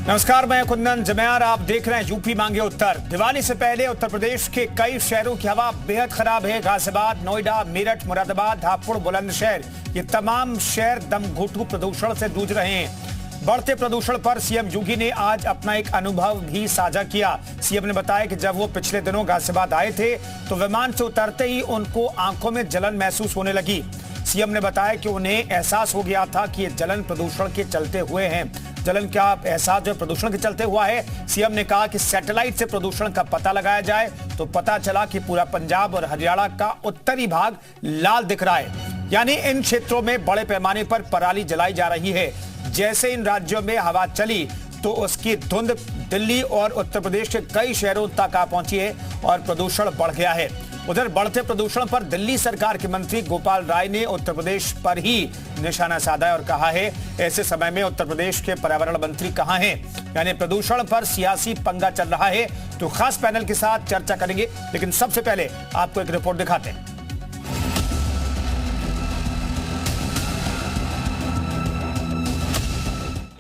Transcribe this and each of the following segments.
नमस्कार, मैं कुंदन जमैर। आप देख रहे हैं यूपी मांगे उत्तर। दिवाली से पहले उत्तर प्रदेश के कई शहरों की हवा बेहद खराब है। गाजियाबाद, नोएडा, मेरठ, मुरादाबाद, हापुड़, बुलंदशहर, ये तमाम शहर दमघोटू प्रदूषण से जूझ रहे हैं। बढ़ते प्रदूषण पर सीएम योगी ने आज अपना एक अनुभव भी साझा किया। सीएम ने बताया कि जब वो पिछले दिनों गाजियाबाद आए थे तो विमान से उतरते ही उनको आंखों में जलन महसूस होने लगी। सीएम ने बताया कि उन्हें एहसास हो गया था कि ये जलन प्रदूषण के चलते हुए हैं। जलन का एहसास जो प्रदूषण के चलते हुआ है। सीएम ने कहा कि सैटेलाइट से प्रदूषण का पता लगाया जाए तो पता चला कि पूरा पंजाब और हरियाणा का उत्तरी भाग लाल दिख रहा है, यानी इन क्षेत्रों में बड़े पैमाने पर पराली जलाई जा रही है। जैसे इन राज्यों में हवा चली तो उसकी धुंध दिल्ली और उत्तर प्रदेश के कई शहरों तक आ पहुंची है और प्रदूषण बढ़ गया है। उधर बढ़ते प्रदूषण पर दिल्ली सरकार के मंत्री गोपाल राय ने उत्तर प्रदेश पर ही निशाना साधा और कहा है, ऐसे समय में उत्तर प्रदेश के पर्यावरण मंत्री कहां हैं? यानी प्रदूषण पर सियासी पंगा चल रहा है। तो खास पैनल के साथ चर्चा करेंगे, लेकिन सबसे पहले आपको एक रिपोर्ट दिखाते हैं।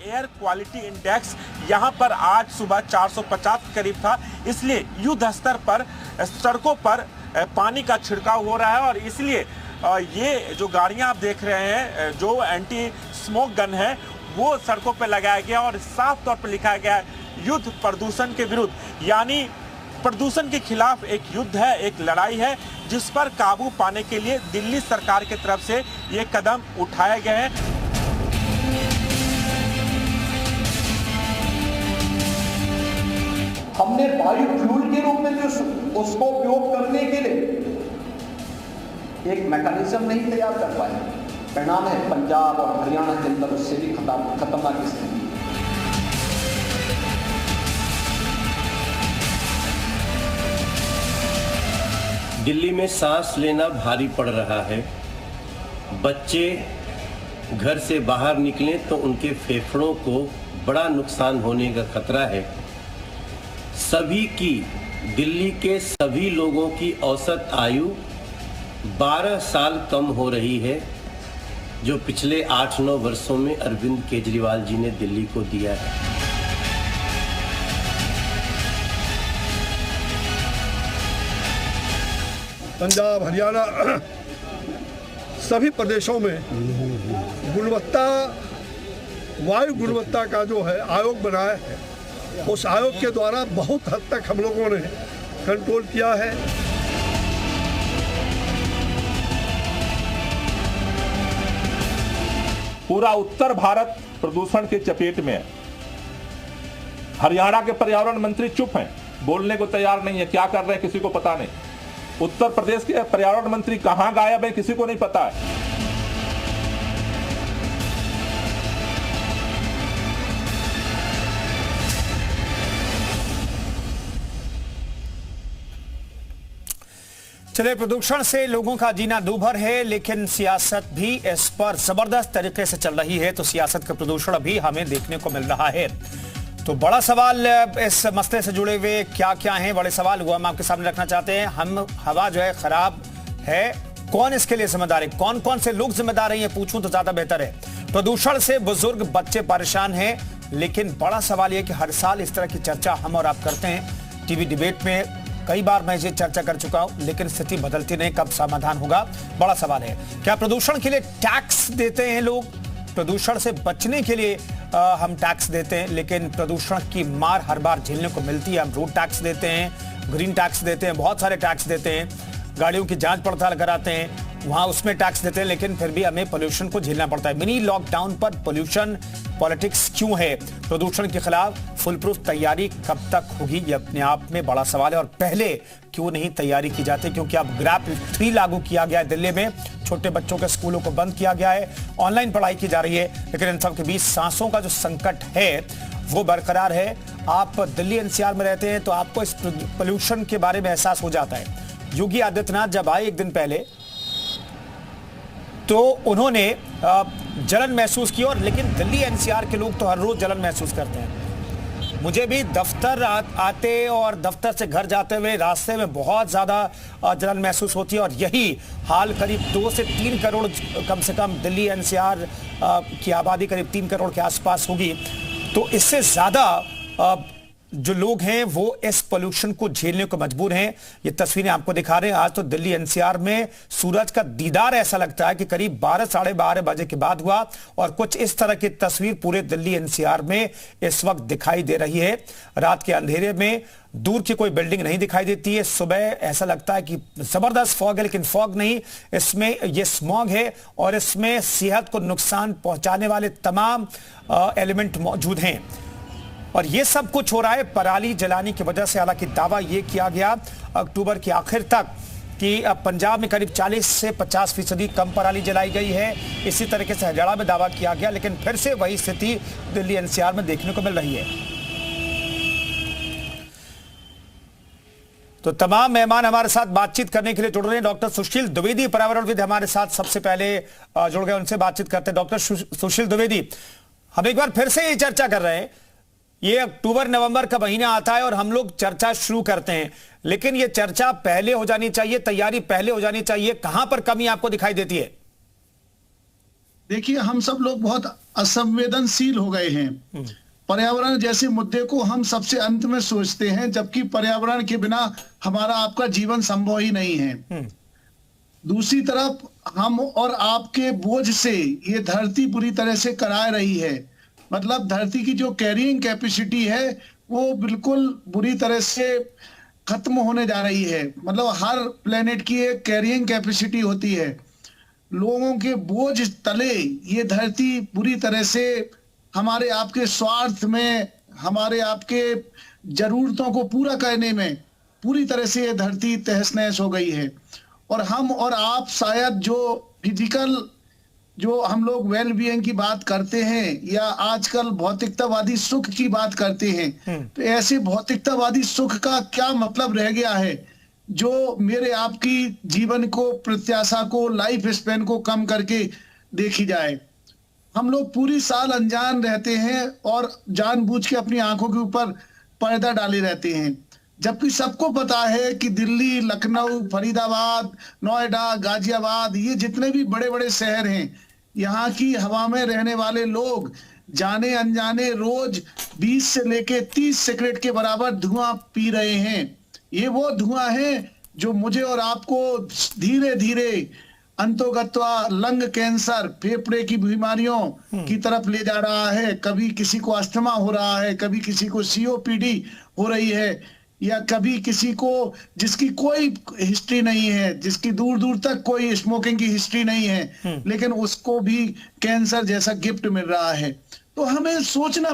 एयर क्वालिटी इंडेक्स यहां पर आज सुबह 450 के करीब था, इसलिए युद्ध स्तर पर सड़कों पर पानी का छिड़काव हो रहा है और इसलिए ये जो गाड़ियां आप देख रहे हैं, जो एंटी स्मोक गन है, वो सड़कों पर लगाया गया और साफ तौर पर लिखा गया है युद्ध प्रदूषण के विरुद्ध। यानी प्रदूषण के खिलाफ एक युद्ध है, एक लड़ाई है, जिस पर काबू पाने के लिए दिल्ली सरकार की तरफ से ये कदम उठाए गए हैं। हमने बायो फ्यूल के रूप में जो उसको उपयोग करने के लिए एक मैकेनिज्म नहीं तैयार कर पाए। परिणाम है पंजाब और हरियाणा के अंदर उससे भी खतरनाक स्थिति। दिल्ली में सांस लेना भारी पड़ रहा है। बच्चे घर से बाहर निकलें तो उनके फेफड़ों को बड़ा नुकसान होने का खतरा है। सभी की, दिल्ली के सभी लोगों की औसत आयु 12 साल कम हो रही है, जो पिछले 8-9 वर्षों में अरविंद केजरीवाल जी ने दिल्ली को दिया है। पंजाब, हरियाणा सभी प्रदेशों में वायु गुणवत्ता का जो है आयोग बनाया है, उस आयोग के द्वारा बहुत हद तक हम लोगों ने कंट्रोल किया है। पूरा उत्तर भारत प्रदूषण के चपेट में है। हरियाणा के पर्यावरण मंत्री चुप हैं, बोलने को तैयार नहीं है, क्या कर रहे हैं किसी को पता नहीं। उत्तर प्रदेश के पर्यावरण मंत्री कहां गायब है, किसी को नहीं पता है। चलिए, प्रदूषण से लोगों का जीना दूभर है, लेकिन सियासत भी इस पर जबरदस्त तरीके से चल रही है। तो सियासत का प्रदूषण भी हमें देखने को मिल रहा है। तो बड़ा सवाल इस मसले से जुड़े हुए क्या क्या हैं, बड़े सवाल वो हम आपके सामने रखना चाहते हैं। हम हवा जो है खराब है, कौन इसके लिए जिम्मेदार है, कौन कौन से लोग जिम्मेदार हैं, ये पूछूं तो ज्यादा बेहतर है। प्रदूषण से बुजुर्ग, बच्चे परेशान हैं, लेकिन बड़ा सवाल यह कि हर साल इस तरह की चर्चा हम और आप करते हैं। टीवी डिबेट में कई बार मैं ये चर्चा कर चुका हूं, लेकिन स्थिति बदलती नहीं। कब समाधान होगा, बड़ा सवाल है। क्या प्रदूषण के लिए टैक्स देते हैं लोग? प्रदूषण से बचने के लिए हम टैक्स देते हैं, लेकिन प्रदूषण की मार हर बार झेलने को मिलती है। हम रोड टैक्स देते हैं, ग्रीन टैक्स देते हैं, बहुत सारे टैक्स देते हैं, गाड़ियों की जांच पड़ताल कराते हैं, वहां उसमें टैक्स देते हैं, लेकिन फिर भी हमें पोल्यूशन को झेलना पड़ता है। मिनी लॉकडाउन पर पोल्यूशन पॉलिटिक्स क्यों है? प्रदूषण के खिलाफ फुल प्रूफ तैयारी कब तक होगी, ये अपने आप में बड़ा सवाल है। और पहले क्यों नहीं तैयारी की जाती? क्योंकि अब ग्रैप 3 लागू किया गया है दिल्ली में, छोटे बच्चों के स्कूलों को बंद किया गया है, ऑनलाइन पढ़ाई की जा रही है, लेकिन इन सब के बीच सांसों का जो संकट है वो बरकरार है। आप दिल्ली एनसीआर में रहते हैं तो आपको इस पोल्यूशन के बारे में एहसास हो जाता है। योगी आदित्यनाथ जब आए एक दिन पहले तो उन्होंने जलन महसूस की, और लेकिन दिल्ली एनसीआर के लोग तो हर रोज जलन महसूस करते हैं। मुझे भी दफ्तर आते और दफ्तर से घर जाते हुए रास्ते में बहुत ज़्यादा जलन महसूस होती है, और यही हाल करीब 2 से 3 करोड़ कम से कम दिल्ली एनसीआर की आबादी करीब 3 करोड़ के आसपास होगी। तो इससे ज्यादा जो लोग हैं वो इस पोल्यूशन को झेलने को मजबूर हैं। ये तस्वीरें आपको दिखा रहे हैं। आज तो दिल्ली एनसीआर में सूरज का दीदार ऐसा लगता है कि करीब 12 साढ़े 12 बजे के बाद हुआ, और कुछ इस तरह की तस्वीर पूरे दिल्ली एनसीआर में इस वक्त दिखाई दे रही है। रात के अंधेरे में दूर की कोई बिल्डिंग नहीं दिखाई देती है। सुबह ऐसा लगता है कि जबरदस्त फॉग है, लेकिन फॉग नहीं, इसमें ये स्मॉग है और इसमें सेहत को नुकसान पहुंचाने वाले तमाम एलिमेंट मौजूद हैं। और ये सब कुछ हो रहा है पराली जलाने की वजह से। हालांकि दावा ये किया गया अक्टूबर के आखिर तक कि पंजाब में करीब 40 से 50% कम पराली जलाई गई है। इसी तरीके से हरियाणा में दावा किया गया, लेकिन फिर से वही स्थिति दिल्ली एनसीआर में देखने को मिल रही है। तो तमाम मेहमान हमारे साथ बातचीत करने के लिए जुड़ रहे हैं। डॉक्टर सुशील द्विवेदी पर्यावरणविद हमारे साथ सबसे पहले जुड़ गए, उनसे बातचीत करते हैं। डॉक्टर सुशील द्विवेदी, हम एक बार फिर से ये चर्चा कर रहे हैं। ये अक्टूबर नवंबर का महीना आता है और हम लोग चर्चा शुरू करते हैं, लेकिन ये चर्चा पहले हो जानी चाहिए, तैयारी पहले हो जानी चाहिए। कहां पर कमी आपको दिखाई देती है? देखिए, हम सब लोग बहुत असंवेदनशील हो गए हैं। पर्यावरण जैसे मुद्दे को हम सबसे अंत में सोचते हैं, जबकि पर्यावरण के बिना हमारा आपका जीवन संभव ही नहीं है। दूसरी तरफ हम और आपके बोझ से ये धरती पूरी तरह से कराह रही है। मतलब धरती की जो कैरिंग कैपेसिटी है वो बिल्कुल बुरी तरह से खत्म होने जा रही है। मतलब हर प्लेनेट की एक कैरिंग कैपेसिटी होती है। लोगों के बोझ तले ये धरती बुरी तरह से हमारे आपके स्वार्थ में, हमारे आपके जरूरतों को पूरा करने में पूरी तरह से ये धरती तहस नहस हो गई है। और हम और आप शायद जो फिजिकल, जो हम लोग वेल बीइंग की बात करते हैं या आजकल भौतिकतावादी सुख की बात करते हैं, तो ऐसे भौतिकतावादी सुख का क्या मतलब रह गया है जो मेरे आपकी जीवन को, प्रत्याशा को, लाइफ स्पैन को कम करके देखी जाए। हम लोग पूरी साल अनजान रहते हैं और जानबूझ के अपनी आंखों के ऊपर पर्दा डाले रहते हैं, जबकि सबको पता है कि दिल्ली, लखनऊ, फरीदाबाद, नोएडा, गाजियाबाद, ये जितने भी बड़े बड़े शहर हैं, यहाँ की हवा में रहने वाले लोग जाने अनजाने रोज 20 से लेके 30 सिगरेट के बराबर धुआं पी रहे हैं। ये वो धुआं है जो मुझे और आपको धीरे धीरे अंतोगत्वा लंग कैंसर, फेफड़े की बीमारियों की तरफ ले जा रहा है। कभी किसी को अस्थमा हो रहा है, कभी किसी को सीओपीडी हो रही है, या कभी किसी को जिसकी कोई हिस्ट्री नहीं है, जिसकी दूर दूर तक कोई स्मोकिंग की हिस्ट्री नहीं है, लेकिन उसको भी कैंसर जैसा गिफ्ट मिल रहा है। तो हमें सोचना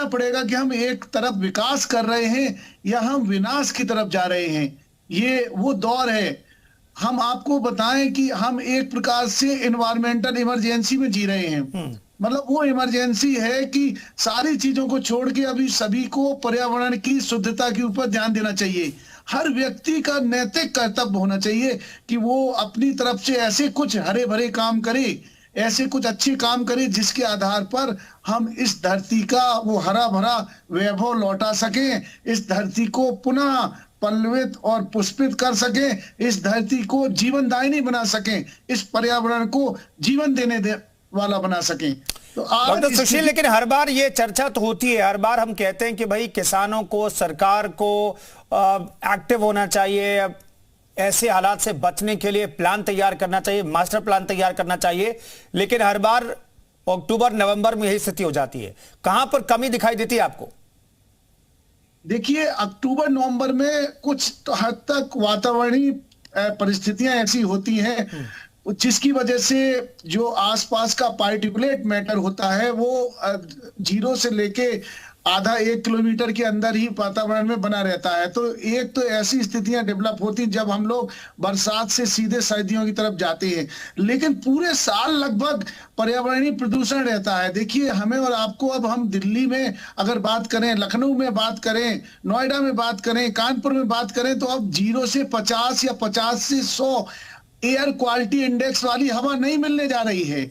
पड़ेगा कि हम एक तरफ विकास कर रहे हैं या हम विनाश की तरफ जा रहे हैं। ये वो दौर है। हम आपको बताएं कि हम एक प्रकार से एनवायरमेंटल इमरजेंसी में जी रहे हैं। मतलब वो इमरजेंसी है कि सारी चीजों को छोड़ के अभी सभी को पर्यावरण की शुद्धता के ऊपर ध्यान देना चाहिए। हर व्यक्ति का नैतिक कर्तव्य होना चाहिए कि वो अपनी तरफ से ऐसे कुछ हरे भरे काम करे, ऐसे कुछ अच्छे काम करे जिसके आधार पर हम इस धरती का वो हरा भरा वैभव लौटा सकें, इस धरती को पुनः पल्लवित और पुष्पित कर सकें, इस धरती को जीवनदायिनी बना सकें, इस पर्यावरण को जीवन देने वाला बना सकें। तो डॉक्टर सुशील, लेकिन हर बार ये चर्चा तो होती है, हर बार हम कहते हैं कि भाई किसानों को, सरकार को एक्टिव होना चाहिए, ऐसे हालात से बचने के लिए प्लान तैयार करना चाहिए, मास्टर प्लान तैयार करना चाहिए, लेकिन हर बार अक्टूबर नवंबर में यही स्थिति हो जाती है। कहां पर कमी दिखाई देती है आपको? देखिए, अक्टूबर नवंबर में कुछ तो हद तक वातावरणीय परिस्थितियां ऐसी होती हैं जिसकी वजह से जो आसपास का पार्टिकुलेट मैटर होता है वो 0 से लेके आधा 1 किलोमीटर के अंदर ही वातावरण में बना रहता है। तो एक तो ऐसी स्थितियां डेवलप होती जब हम लोग बरसात से सीधे सर्दियों की तरफ जाते हैं, लेकिन पूरे साल लगभग पर्यावरणीय प्रदूषण रहता है। देखिए, हमें और आपको, अब हम दिल्ली में अगर बात करें, लखनऊ में बात करें, नोएडा में बात करें, कानपुर में बात करें, तो अब 0 से 50 या 50 से 100 एयर क्वालिटी इंडेक्स वाली हवा नहीं मिलने जा रही है।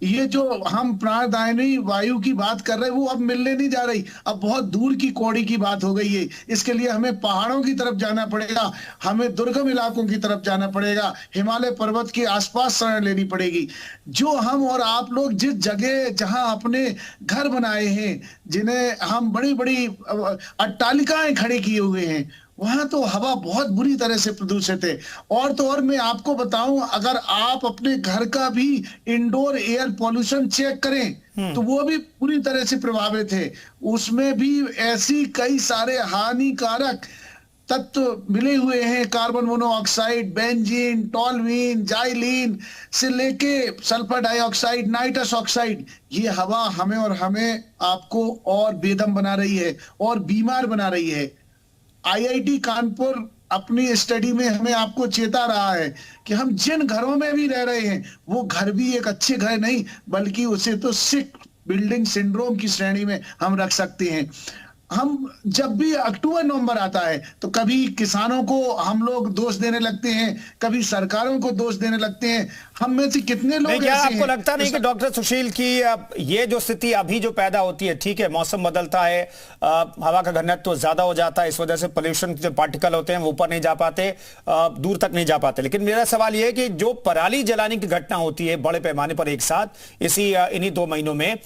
ये जो हम प्राणदायिनी वायु की बात कर रहे हैं वो अब मिलने नहीं जा रही, अब बहुत दूर की कौड़ी की बात हो गई है। इसके लिए हमें पहाड़ों की तरफ जाना पड़ेगा, हमें दुर्गम इलाकों की तरफ जाना पड़ेगा, हिमालय पर्वत के आसपास शरण लेनी पड़ेगी। जो हम और आप लोग जिस जगह जहां अपने घर बनाए हैं, जिन्हें हम बड़ी बड़ी अट्टालिकाएं खड़ी किए हुए हैं, वहां तो हवा बहुत बुरी तरह से प्रदूषित है। और तो और मैं आपको बताऊं, अगर आप अपने घर का भी इंडोर एयर पॉल्यूशन चेक करें तो वो भी पूरी तरह से प्रभावित है। उसमें भी ऐसी कई सारे हानिकारक तत्व मिले हुए हैं, carbon monoxide, benzene, toluene, xylene से लेके सल्फर डाइऑक्साइड, नाइट्रस ऑक्साइड। ये हवा हमें और हमें आपको और बेदम बना रही है और बीमार बना रही है। आईआईटी कानपुर अपनी स्टडी में हमें आपको चेता रहा है कि हम जिन घरों में भी रह रहे हैं वो घर भी एक अच्छे घर नहीं, बल्कि उसे तो सिक बिल्डिंग सिंड्रोम की श्रेणी में हम रख सकते हैं। हम जब भी अक्टूबर नवंबर आता है तो कभी किसानों को हम लोग दोष देने लगते हैं, कभी सरकारों को दोष देने लगते हैं। हम में से कितने लोग क्या ऐसे आपको हैं लगता नहीं कि डॉक्टर सुशील की ये जो स्थिति अभी जो पैदा होती है, ठीक है मौसम बदलता है, हवा का घनत्व तो ज्यादा हो जाता है, इस वजह से पोल्यूशन के जो पार्टिकल होते हैं वो ऊपर नहीं जा पाते, दूर तक नहीं जा पाते। लेकिन मेरा सवाल यह है कि जो पराली जलाने की घटना होती है बड़े पैमाने पर एक साथ इन्हीं 2 महीनों में,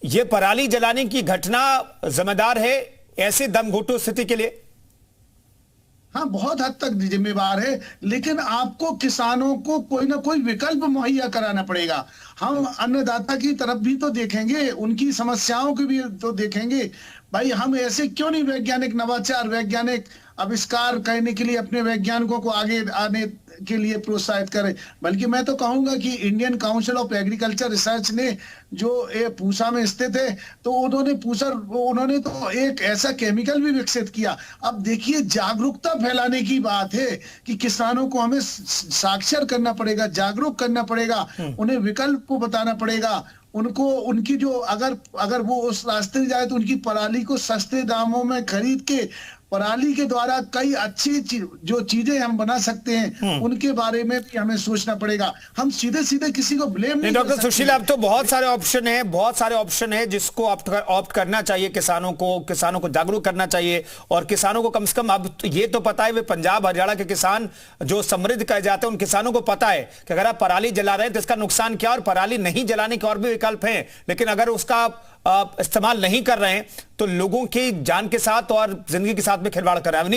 ये पराली जलाने की घटना जिम्मेदार है ऐसे दमघुटू स्थिति के लिए? हाँ, बहुत हद तक जिम्मेवार है, लेकिन आपको किसानों को कोई ना कोई विकल्प मुहैया कराना पड़ेगा। हम अन्नदाता की तरफ भी तो देखेंगे, उनकी समस्याओं की भी तो देखेंगे। भाई हम ऐसे क्यों नहीं वैज्ञानिक नवाचार, वैज्ञानिक आविष्कार करने के लिए अपने वैज्ञानिकों को आगे आने के लिए प्रोत्साहित करें। बल्कि मैं तो कहूंगा कि Indian council of agriculture research ने जो पूसा में स्थित है, तो उन्होंने तो एक ऐसा केमिकल भी विकसित किया। अब देखिए, जागरूकता फैलाने की बात है कि किसानों को हमें साक्षर करना पड़ेगा, जागरूक करना पड़ेगा, उन्हें विकल्प को बताना पड़ेगा। उनको उनकी जो अगर वो उस रास्ते जाए तो उनकी पराली को सस्ते दामों में खरीद के पराली के द्वारा कई अच्छी जो चीजें हम बना सकते हैं उनके बारे में भी हमें सोचना पड़ेगा। हम सीधे सीधे किसी को ब्लेम नहीं कर सकते। डॉक्टर सुशील, अब तो बहुत सारे ऑप्शन है जिसको ऑप्ट करना चाहिए। किसानों को जागरूक करना चाहिए, और किसानों को कम से कम अब ये तो पता है, वे पंजाब हरियाणा के किसान जो समृद्ध कहे जाते हैं उन किसानों को पता है कि अगर आप पराली जला रहे हैं तो इसका नुकसान क्या, और पराली नहीं जलाने के और भी विकल्प हैं। लेकिन अगर उसका इस्तेमाल नहीं कर रहे हैं तो लोगों की जान के साथ और जिंदगी के साथ में खिलवाड़ कर रहे हैं।